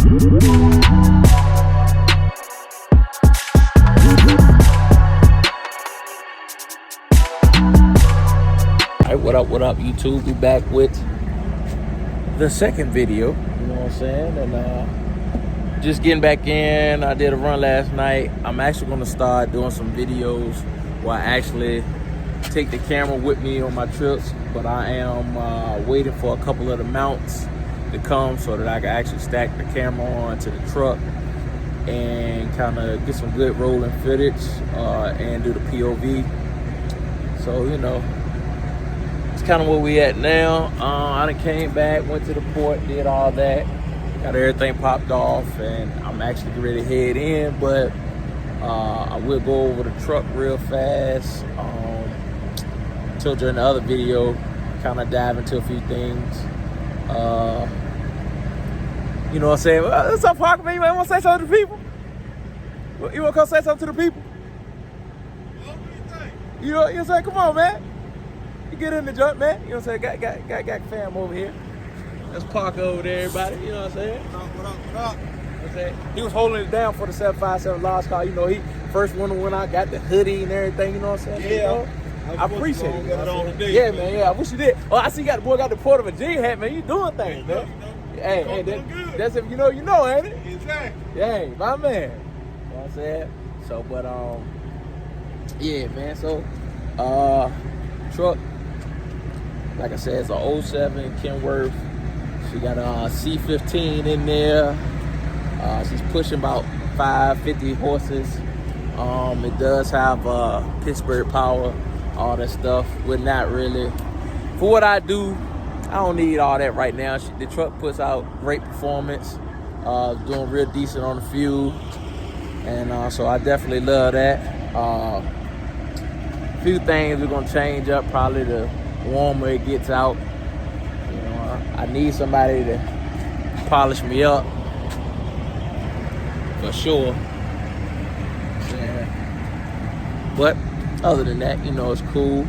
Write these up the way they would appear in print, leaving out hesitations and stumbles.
What up, YouTube? We back with the second video, you know what I'm saying? And just getting back in. I did a run last night. I'm actually going to start doing some videos where I actually take the camera with me on my trips, but I am waiting for a couple of the mounts to come so that I can actually stack the camera onto the truck and kind of get some good rolling footage and do the POV. So, you know, it's kind of where we at now. I done came back, went to the port, did all that, got everything popped off, and I'm actually ready to head in, but I will go over the truck real fast. Told you in the other video, kind of dive into a few things. You know what I'm saying? What's up, Parker, man? You want to say something to the people? You want to come say something to the people? What do you think? You know what I'm saying? Come on, man. You get in the jump, man. You know what I'm saying? Got fam over here. That's Parker over there, everybody. You know what I'm saying? What up? You know what I'm saying? He was holding it down for the 757 Lost Car. You know, he first one when I got the hoodie and everything. You know what I'm saying? Yeah. You know? I appreciate it. Get it on today, yeah, man. Yeah, I wish you did. Oh, I see you got the boy got the Port of Virginia hat, man. You doing things, man. Hey, that's if you know, ain't it? Exactly. Hey, my man. You know what I'm saying? So, but yeah, man. So, truck. Like I said, it's a 07 Kenworth. She got a C15 in there. She's pushing about 550 horses. It does have Pittsburgh power, all that stuff. We're not really, for what I do, I don't need all that right now. The truck puts out great performance, doing real decent on the fuel. And so I definitely love that. A few things we're gonna change up, probably the warmer it gets out. You know, I need somebody to polish me up for sure. Yeah. But other than that, you know, it's cool.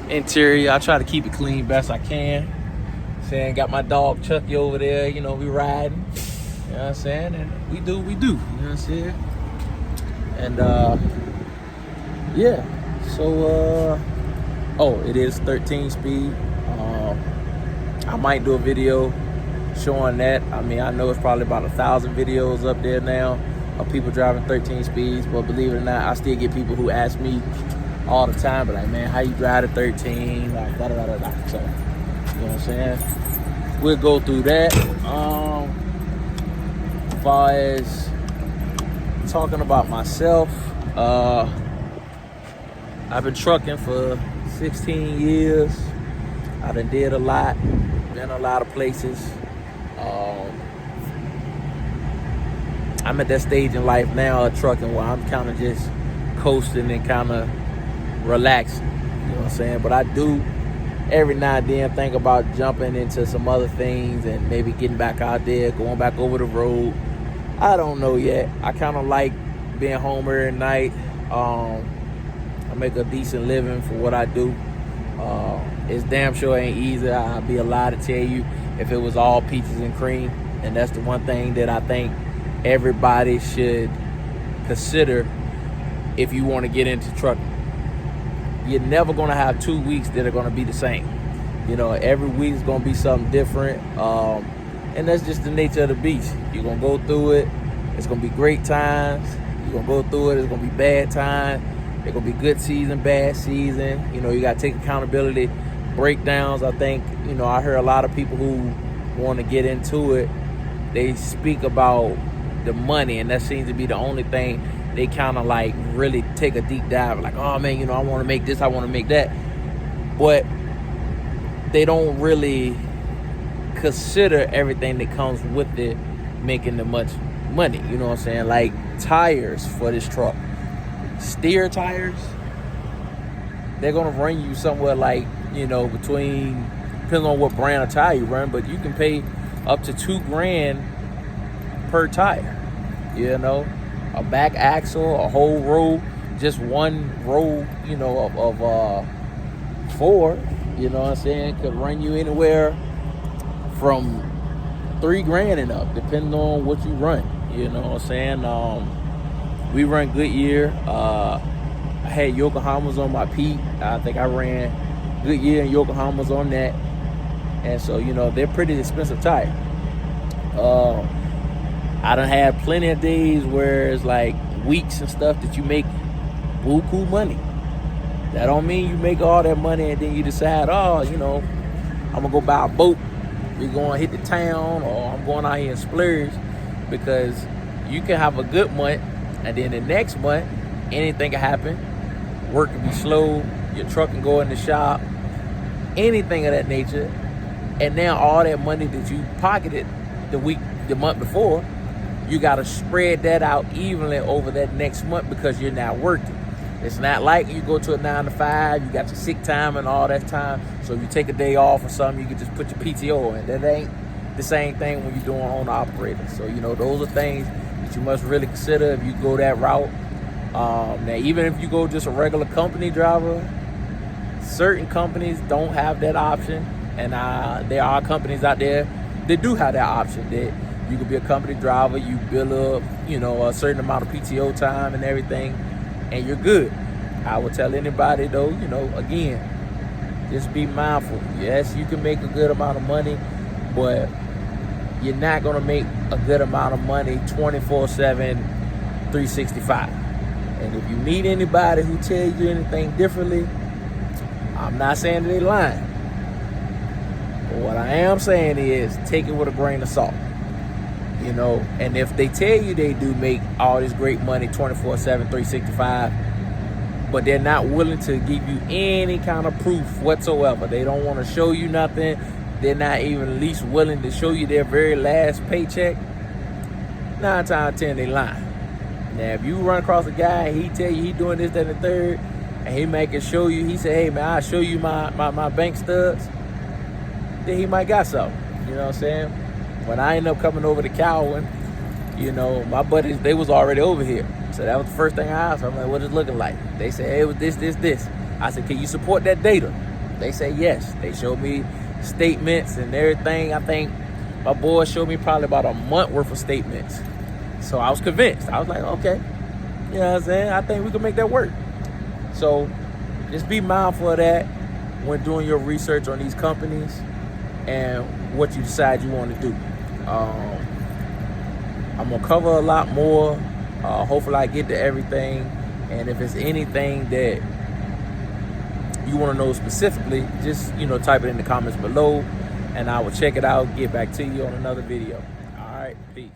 Interior, I try to keep it clean best I can. Saying, got my dog Chucky over there, you know, we riding. You know what I'm saying? And we do. You know what I'm saying? And yeah. So oh, it is 13 speed. I might do a video showing that. I mean, I know it's probably about 1,000 videos up there now of people driving 13 speeds, but believe it or not, I still get people who ask me all the time, but like, man, how you drive a 13? Like, da da da da. So, you know what I'm saying? We'll go through that. As far as talking about myself, I've been trucking for 16 years. I done did a lot, been a lot of places. I'm at that stage in life now of trucking where I'm kind of just coasting and kind of relaxing, you know what I'm saying? But I do every now and then think about jumping into some other things and maybe getting back out there, going back over the road. I don't know yet. I kind of like being home every night. I make a decent living for what I do. It's damn sure ain't easy. I'd be a lie to tell you if it was all peaches and cream. And that's the one thing that I think everybody should consider if you want to get into trucking. You're never going to have 2 weeks that are going to be the same. You know, every week is going to be something different. And that's just the nature of the beast. You're going to go through it. It's going to be great times. You're going to go through it. It's going to be bad times. It's going to be good season, bad season. You know, you got to take accountability. Breakdowns, I think, you know, I hear a lot of people who want to get into it. They speak about the money, and that seems to be the only thing they kind of like really take a deep dive, like, oh man, you know, I want to make this, I want to make that. But they don't really consider everything that comes with it making the much money, you know what I'm saying? Like tires for this truck, steer tires, they're gonna run you somewhere like, you know, between, depending on what brand of tire you run, but you can pay up to $2,000 per tire, you know? A back axle, a whole row, just one row, you know, of 4, you know what I'm saying, could run you anywhere from $3 grand and up, depending on what you run. You know what I'm saying? We run Goodyear. I had Yokohamas on my Peak. I think I ran Goodyear and Yokohamas on that. And so, you know, they're pretty expensive tires. I done had plenty of days where it's like weeks and stuff that you make buku money. That don't mean you make all that money and then you decide, oh, you know, I'm gonna go buy a boat. We're gonna hit the town, or I'm going out here and splurge. Because you can have a good month and then the next month anything can happen. Work can be slow, your truck can go in the shop, anything of that nature. And now all that money that you pocketed the month before, you gotta spread that out evenly over that next month because you're not working. It's not like you go to a 9 to 5, you got your sick time and all that time. So if you take a day off or something, you can just put your PTO in. That ain't the same thing when you're doing owner operator. So, you know, those are things that you must really consider if you go that route. Now, even if you go just a regular company driver, certain companies don't have that option. And there are companies out there that do have that option, that you could be a company driver, you build up, you know, a certain amount of PTO time and everything, and you're good. I would tell anybody though, you know, again, just be mindful. Yes, you can make a good amount of money, but you're not gonna make a good amount of money 24/7, 365. And if you meet anybody who tells you anything differently, I'm not saying that they're lying. But what I am saying is take it with a grain of salt. You know, and if they tell you they do make all this great money 24/7, 365, but they're not willing to give you any kind of proof whatsoever, they don't want to show you nothing, they're not even least willing to show you their very last paycheck, 9 times out of 10 they lying. Now, if you run across a guy and he tell you he doing this, that, and the third, and he make it show you, he say, hey man, I'll show you my bank stubs, then he might got something. You know what I'm saying? When I ended up coming over to Calvin, you know, my buddies, they was already over here. So that was the first thing I asked. I'm like, what is it looking like? They said, hey, it was this. I said, can you support that data? They say yes. They showed me statements and everything. I think my boy showed me probably about a month worth of statements. So I was convinced. I was like, okay, you know what I'm saying? I think we can make that work. So just be mindful of that when doing your research on these companies and what you decide you want to do. I'm gonna cover a lot more. Hopefully I get to everything. And if it's anything that you want to know specifically, just, you know, type it in the comments below and I will check it out, get back to you on another video. All right, peace.